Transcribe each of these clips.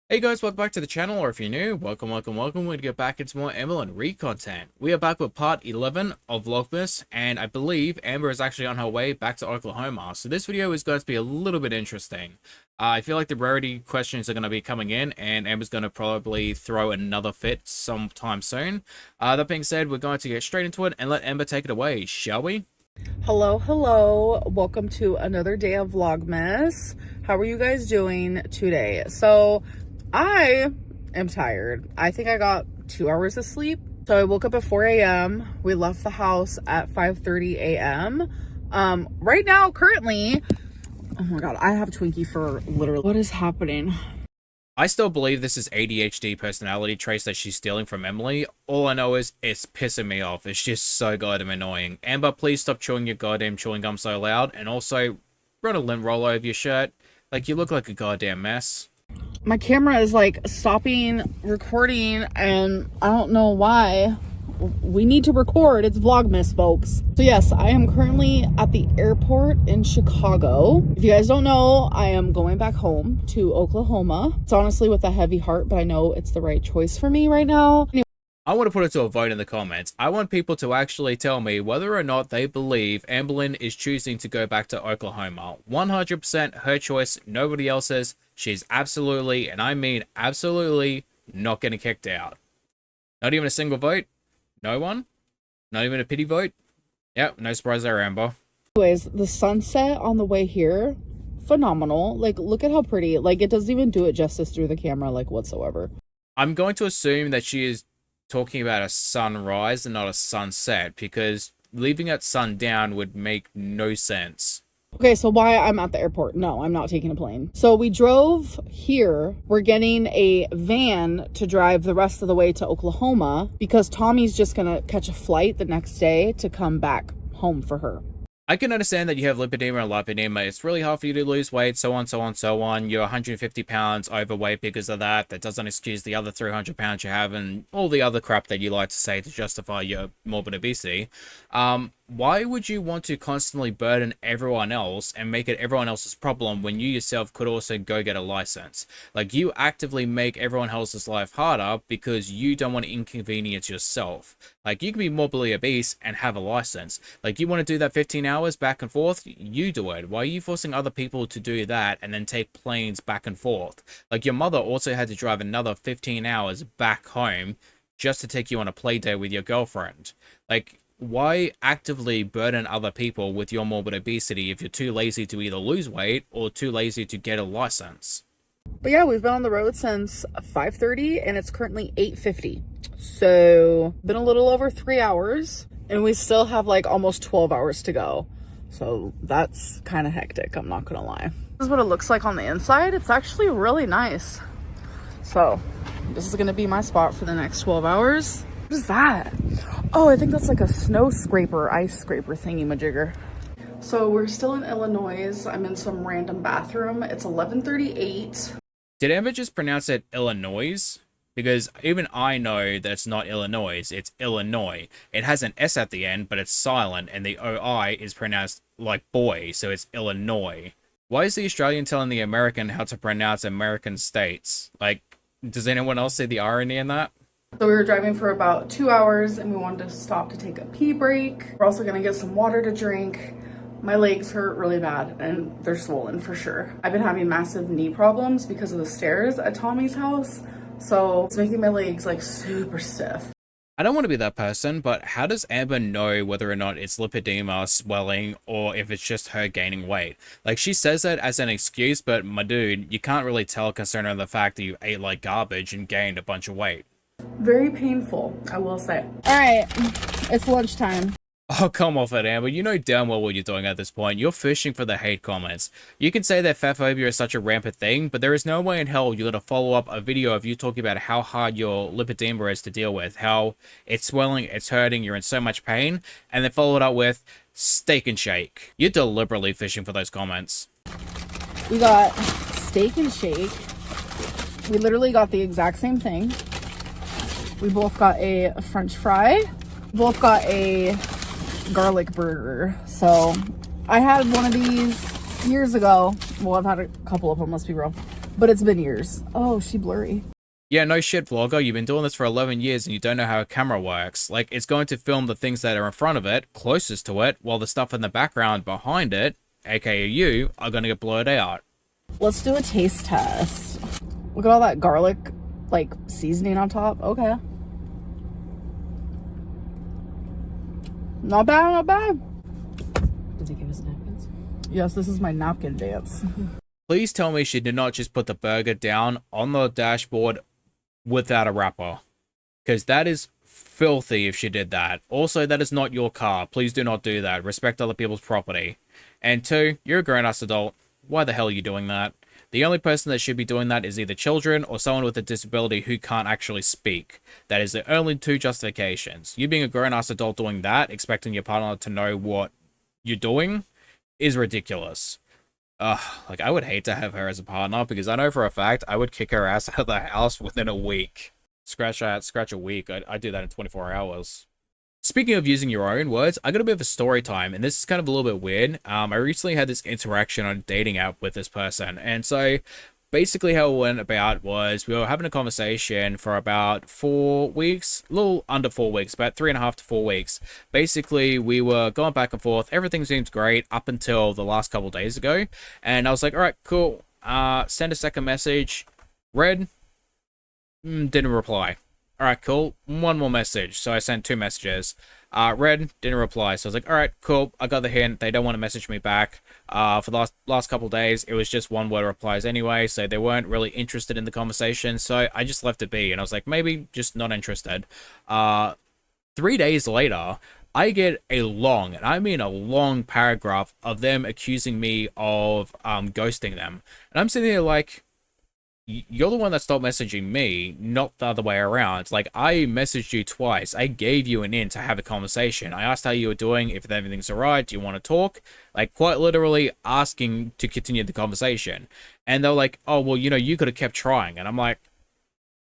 Hey guys, welcome back to the channel, or if you're new, welcome. We're to get back into more Amberlynn Reid content. We are back with part 11 of Vlogmas, and I believe Amber is actually on her way back to Oklahoma. So this video is going to be a little bit interesting. I feel like the rarity questions are going to be coming in, and Amber's going to probably throw another fit sometime soon. That being said, we're going to get straight into it and let Amber take it away, shall we? Hello, welcome to another day of Vlogmas. How are you guys doing today? So I am tired. I think I got 2 hours of sleep. So I woke up at 4 a.m. We left the house at 5:30 a.m. Right now, currently, oh my god, I have Twinkie for literally, what is happening? I still believe this is ADHD personality traits that she's stealing from Emily. All I know is it's pissing me off. It's just so goddamn annoying. Amber, please stop chewing your goddamn chewing gum so loud, and also run a lint roller over your shirt. Like, you look like a goddamn mess. My camera is like stopping recording and I don't know why. We need to record. It's Vlogmas, folks. So yes, I am currently at the airport in Chicago. If you guys don't know, I am going back home to Oklahoma. It's honestly with a heavy heart, but I know it's the right choice for me right now. I want to put it to a vote in the comments. I want people to actually tell me whether or not they believe Amberlynn is choosing to go back to Oklahoma. 100% her choice, nobody else's. She's absolutely, and I mean absolutely, not getting kicked out. Not even a single vote? No one? Not even a pity vote? Yep, no surprise there, Amber. Anyways, the sunset on the way here, phenomenal. Like, look at how pretty. Like, it doesn't even do it justice through the camera, like, whatsoever. I'm going to assume that she is talking about a sunrise and not a sunset, because leaving at sundown would make no sense. Okay, so why I'm at the airport? No, I'm not taking a plane. So we drove here. We're getting a van to drive the rest of the way to Oklahoma because Tommy's just gonna catch a flight the next day to come back home for her. I can understand that you have lymphedema and lipedema. It's really hard for you to lose weight, so on. You're 150 pounds overweight because of that. That doesn't excuse the other 300 pounds you have and all the other crap that you like to say to justify your morbid obesity. Why would you want to constantly burden everyone else and make it everyone else's problem when you yourself could also go get a license? Like, you actively make everyone else's life harder because you don't want to inconvenience yourself. Like, you can be morbidly obese and have a license. Like, you want to do that 15 hours back and forth, you do it. Why are you forcing other people to do that and then take planes back and forth? Like, your mother also had to drive another 15 hours back home just to take you on a play date with your girlfriend. Like, why actively burden other people with your morbid obesity if you're too lazy to either lose weight or too lazy to get a license? But yeah, we've been on the road since 5:30 and it's currently 8:50. So been a little over 3 hours and we still have like almost 12 hours to go. So that's kind of hectic, I'm not gonna lie. This is what it looks like on the inside. It's actually really nice. So this is gonna be my spot for the next 12 hours. What is that? Oh, I think that's like a snow scraper, ice scraper thingy-majigger. So we're still in Illinois. I'm in some random bathroom. It's 11:38. Did Amber just pronounce it Illinois? Because even I know that it's not Illinois, it's Illinois. It has an S at the end, but it's silent, and the OI is pronounced like boy, so it's Illinois. Why is the Australian telling the American how to pronounce American states? Like, does anyone else see the irony in that? So we were driving for about 2 hours and we wanted to stop to take a pee break. We're also gonna get some water to drink. My legs hurt really bad and they're swollen for sure. I've been having massive knee problems because of the stairs at Tommy's house. So it's making my legs like super stiff. I don't want to be that person, but how does Amber know whether or not it's lymphedema, swelling, or if it's just her gaining weight? Like, she says that as an excuse, but my dude, you can't really tell considering the fact that you ate like garbage and gained a bunch of weight. Very painful, I will say. All right, it's lunchtime. Oh, come off it, Amber. You know damn well what you're doing at this point. You're fishing for the hate comments. You can say that fatphobia is such a rampant thing, but there is no way in hell you're going to follow up a video of you talking about how hard your lymphedema is to deal with, how it's swelling, it's hurting, you're in so much pain, and then follow it up with steak and shake. You're deliberately fishing for those comments. We got steak and shake. We literally got the exact same thing. We both got a French fry. Both got a garlic burger. So I had one of these years ago. Well, I've had a couple of them, let's be real. But it's been years. Oh, she blurry. Yeah, no shit, vlogger. You've been doing this for 11 years and you don't know how a camera works. Like, it's going to film the things that are in front of it, closest to it, while the stuff in the background behind it, aka you, are going to get blurred out. Let's do a taste test. Look at all that garlic, like, seasoning on top. Okay. Not bad, not bad. Did they give us napkins? Yes, this is my napkin dance. Please tell me she did not just put the burger down on the dashboard without a wrapper. Because that is filthy if she did that. Also, that is not your car. Please do not do that. Respect other people's property. And 2, you're a grown-ass adult. Why the hell are you doing that? The only person that should be doing that is either children or someone with a disability who can't actually speak. That is the only 2 justifications. You being a grown-ass adult doing that, expecting your partner to know what you're doing, is ridiculous. Like, I would hate to have her as a partner because I know for a fact I would kick her ass out of the house within a week. Scratch a week. I do that in 24 hours. Speaking of using your own words, I got a bit of a story time, and this is kind of a little bit weird. I recently had this interaction on a dating app with this person, and so basically how it went about was we were having a conversation for about 4 weeks, a little under 4 weeks, about 3.5 to 4 weeks. Basically, we were going back and forth. Everything seems great up until the last couple days ago, and I was like, all right, cool. Send a second message. Read. Didn't reply. Alright, cool. One more message. So I sent 2 messages. Read, didn't reply. So I was like, alright, cool. I got the hint. They don't want to message me back. For the last couple days, it was just one word replies anyway. So they weren't really interested in the conversation. So I just left it be. And I was like, maybe just not interested. 3 days later, I get a long, and I mean a long paragraph of them accusing me of ghosting them. And I'm sitting there like, you're the one that stopped messaging me, not the other way around. Like, I messaged you twice. I gave you an in to have a conversation. I asked how you were doing, if everything's alright, do you want to talk? Like, quite literally asking to continue the conversation. And they're like, oh, well, you know, you could have kept trying. And I'm like,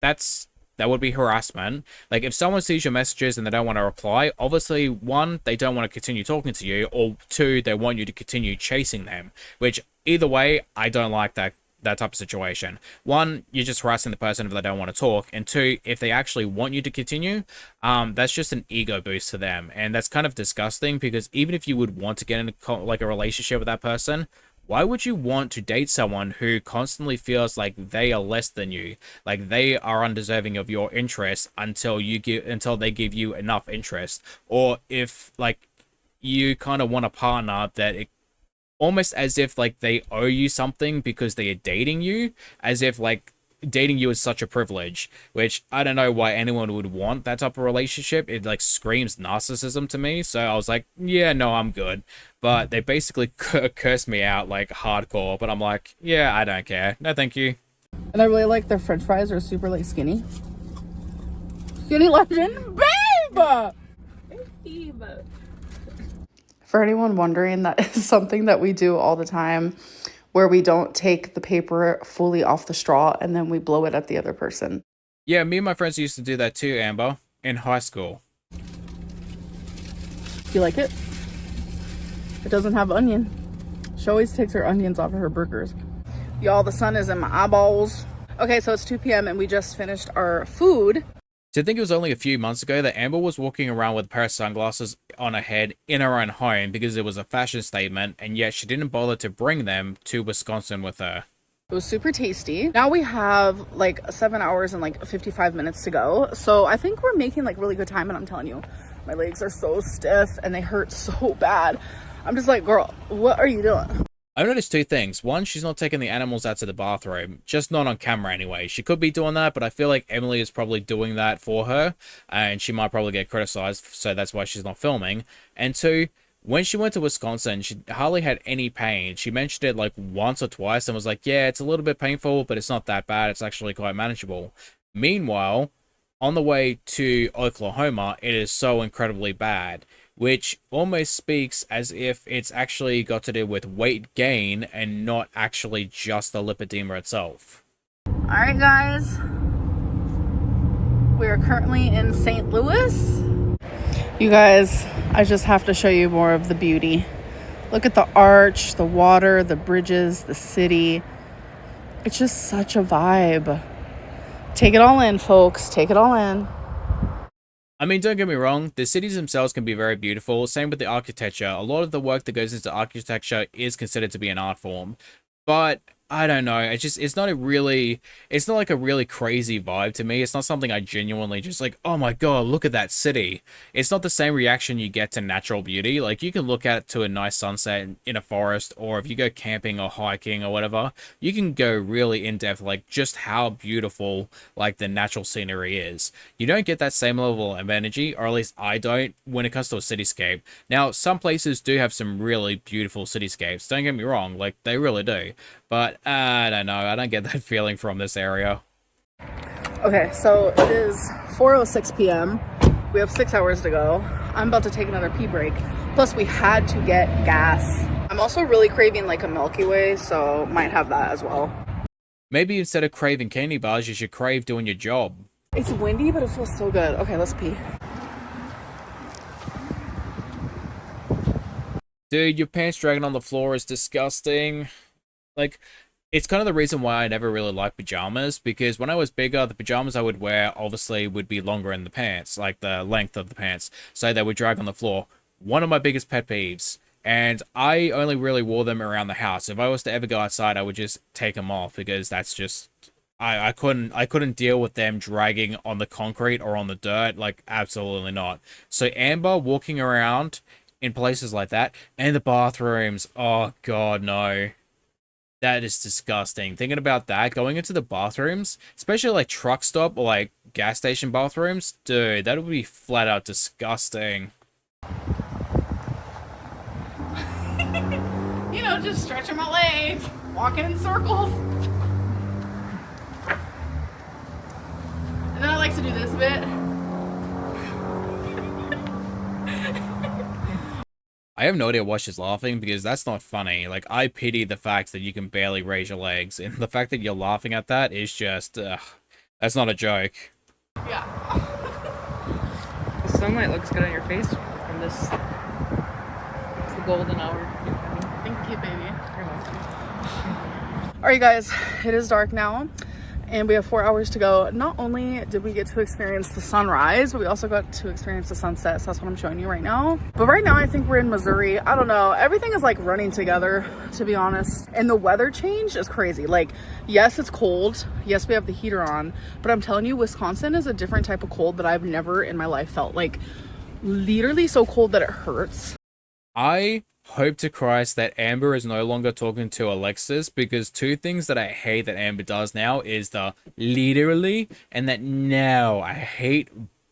that would be harassment. Like, if someone sees your messages and they don't want to reply, obviously, 1, they don't want to continue talking to you, or 2, they want you to continue chasing them. Which, either way, I don't like that type of situation. 1, you're just harassing the person if they don't want to talk, and 2, if they actually want you to continue, that's just an ego boost to them, and that's kind of disgusting, because even if you would want to get in a relationship with that person, why would you want to date someone who constantly feels like they are less than you, like they are undeserving of your interest until they give you enough interest? Or if like you kind of want a partner that almost as if like they owe you something because they are dating you, as if like dating you is such a privilege, which I don't know why anyone would want that type of relationship. It like screams narcissism to me. So I was like, yeah, no, I'm good. But they basically cursed me out like hardcore, but I'm like, yeah, I don't care. No, thank you. And I really like their french fries are super like skinny. Skinny legend, babe! For anyone wondering, that is something that we do all the time, where we don't take the paper fully off the straw and then we blow it at the other person. Yeah, me and my friends used to do that too, Amber, in high school. You like it? It doesn't have onion. She always takes her onions off of her burgers. Y'all, the sun is in my eyeballs. Okay, so it's 2 p.m. and we just finished our food. To think it was only a few months ago that Amber was walking around with a pair of sunglasses on her head in her own home because it was a fashion statement, and yet she didn't bother to bring them to Wisconsin with her. It was super tasty. Now we have like 7 hours and like 55 minutes to go. So I think we're making like really good time, and I'm telling you, my legs are so stiff and they hurt so bad. I'm just like, girl, what are you doing? I've noticed 2 things. 1, she's not taking the animals out to the bathroom. Just not on camera anyway. She could be doing that, but I feel like Emily is probably doing that for her, and she might probably get criticized, so that's why she's not filming. And 2, when she went to Wisconsin, she hardly had any pain. She mentioned it like once or twice and was like, yeah, it's a little bit painful, but it's not that bad. It's actually quite manageable. Meanwhile, on the way to Oklahoma, it is so incredibly bad, which almost speaks as if it's actually got to do with weight gain and not actually just the lymphedema itself. All right, guys. We are currently in St. Louis. You guys, I just have to show you more of the beauty. Look at the arch, the water, the bridges, the city. It's just such a vibe. Take it all in, folks. Take it all in. I mean, don't get me wrong, the cities themselves can be very beautiful. Same with the architecture. A lot of the work that goes into architecture is considered to be an art form. But I don't know. It's not like a really crazy vibe to me. It's not something I genuinely just like, oh my God, look at that city. It's not the same reaction you get to natural beauty. Like, you can look at to a nice sunset in a forest, or if you go camping or hiking or whatever, you can go really in depth, like just how beautiful like the natural scenery is. You don't get that same level of energy, or at least I don't, when it comes to a cityscape. Now, some places do have some really beautiful cityscapes. Don't get me wrong, like they really do. But I don't know. I don't get that feeling from this area. Okay, so it is 4:06 p.m. We have 6 hours to go. I'm about to take another pee break. Plus, we had to get gas. I'm also really craving like a Milky Way, so might have that as well. Maybe instead of craving candy bars, you should crave doing your job. It's windy, but it feels so good. Okay, let's pee. Dude, your pants dragging on the floor is disgusting. Like, it's kind of the reason why I never really liked pajamas, because when I was bigger, the pajamas I would wear obviously would be longer in the pants, like the length of the pants, so they would drag on the floor. One of my biggest pet peeves, and I only really wore them around the house. If I was to ever go outside, I would just take them off, because that's just, I couldn't deal with them dragging on the concrete or on the dirt, like absolutely not. So Amber walking around in places like that, and the bathrooms, oh God, no. That is disgusting. Thinking about that, going into the bathrooms, especially like truck stop or like gas station bathrooms, dude, that would be flat out disgusting. You know, just stretching my legs, walking in circles. And then I like to do this bit. I have no idea why she's laughing, because that's not funny. Like, I pity the fact that you can barely raise your legs, and the fact that you're laughing at that is just, that's not a joke. Yeah. The sunlight looks good on your face from this. It's the golden hour. Thank you, baby. You're welcome. All right, guys, it is dark now, and we have 4 hours to go. Not only did we get to experience the sunrise, but we also got to experience the sunset. So that's what I'm showing you right now. But right now, I think we're in Missouri. I don't know. Everything is like running together, to be honest. And the weather change is crazy. Like, yes, it's cold. Yes, we have the heater on. But I'm telling you, Wisconsin is a different type of cold that I've never in my life felt. Like, literally so cold that it hurts. I hope to Christ that Amber is no longer talking to Alexis, because two things that I hate that Amber does now is the literally and that now. I hate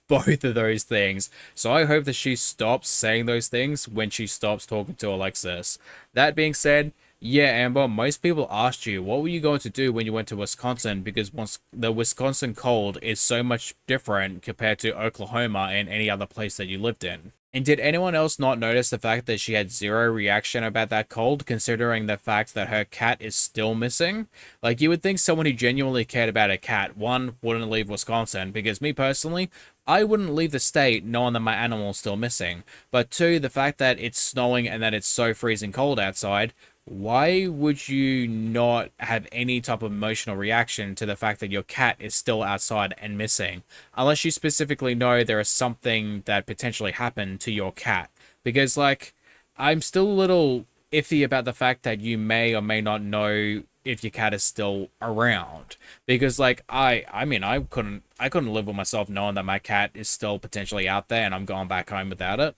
both of those things. So I hope that she stops saying those things when she stops talking to Alexis. That being said, yeah, Amber, most people asked you, what were you going to do when you went to Wisconsin? Because once the Wisconsin cold is so much different compared to Oklahoma and any other place that you lived in. And did anyone else not notice the fact that she had zero reaction about that cold, considering the fact that her cat is still missing? Like, you would think someone who genuinely cared about a cat, one, wouldn't leave Wisconsin, because me personally, I wouldn't leave the state knowing that my animal's still missing. But two, the fact that it's snowing and that it's so freezing cold outside, why would you not have any type of emotional reaction to the fact that your cat is still outside and missing? Unless you specifically know there is something that potentially happened to your cat. Because, like, I'm still a little iffy about the fact that you may or may not know if your cat is still around. Because, like, I mean, I couldn't live with myself knowing that my cat is still potentially out there and I'm going back home without it.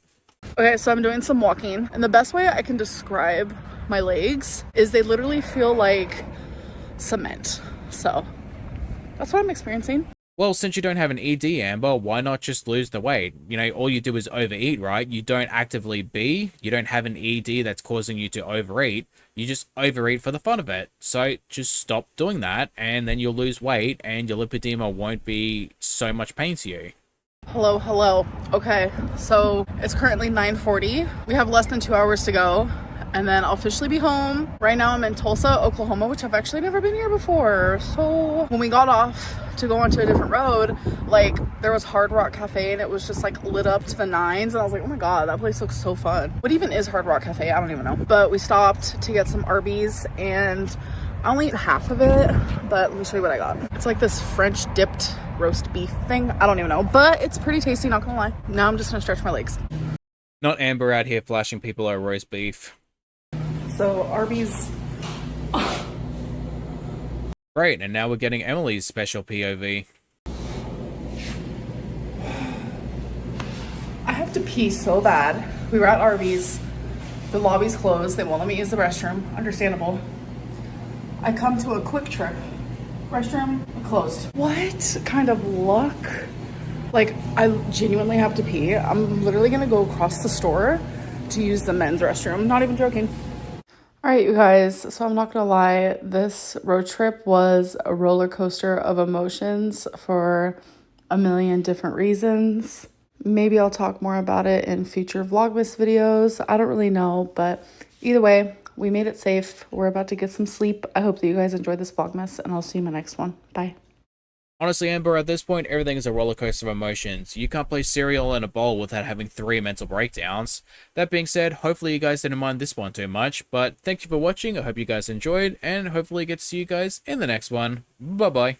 Okay, so I'm doing some walking, and the best way I can describe my legs is they literally feel like cement. So that's what I'm experiencing. Well, since you don't have an ED, Amber, why not just lose the weight? You know, all you do is overeat, right? You don't actively you don't have an ED that's causing you to overeat. You just overeat for the fun of it. So just stop doing that, and then you'll lose weight, and your lymphedema won't be so much pain to you. Hello. Okay, so it's currently 9:40. We have less than 2 hours to go, and then I'll officially be home. Right now I'm in Tulsa, Oklahoma, which I've actually never been here before. So when we got off to go onto a different road, like, there was Hard Rock Cafe, and it was just like lit up to the nines, and I was like, oh my god, that place looks so fun. What even is Hard Rock Cafe? I don't even know. But we stopped to get some Arby's, and I only ate half of it, but let me show you what I got. It's like this French dipped roast beef thing. I don't even know, but it's pretty tasty, not gonna lie. Now I'm just gonna stretch my legs. Not Amber out here flashing people our roast beef. So Arby's. Great, and now we're getting Emily's special POV. I have to pee so bad. We were at Arby's. The lobby's closed. They won't let me use the restroom. Understandable. I come to a Quick Trip. Restroom closed. What kind of luck? Like, I genuinely have to pee. I'm literally gonna go across the store to use the men's restroom. Not even joking. All right, you guys. So I'm not gonna lie. This road trip was a roller coaster of emotions for a million different reasons. Maybe I'll talk more about it in future Vlogmas videos. I don't really know, but either way, we made it safe. We're about to get some sleep. I hope that you guys enjoyed this Vlogmas, and I'll see you in my next one. Bye. Honestly, Amber, at this point, everything is a roller coaster of emotions. You can't place cereal in a bowl without having 3 mental breakdowns. That being said, hopefully you guys didn't mind this one too much, but thank you for watching. I hope you guys enjoyed, and hopefully get to see you guys in the next one. Bye-bye.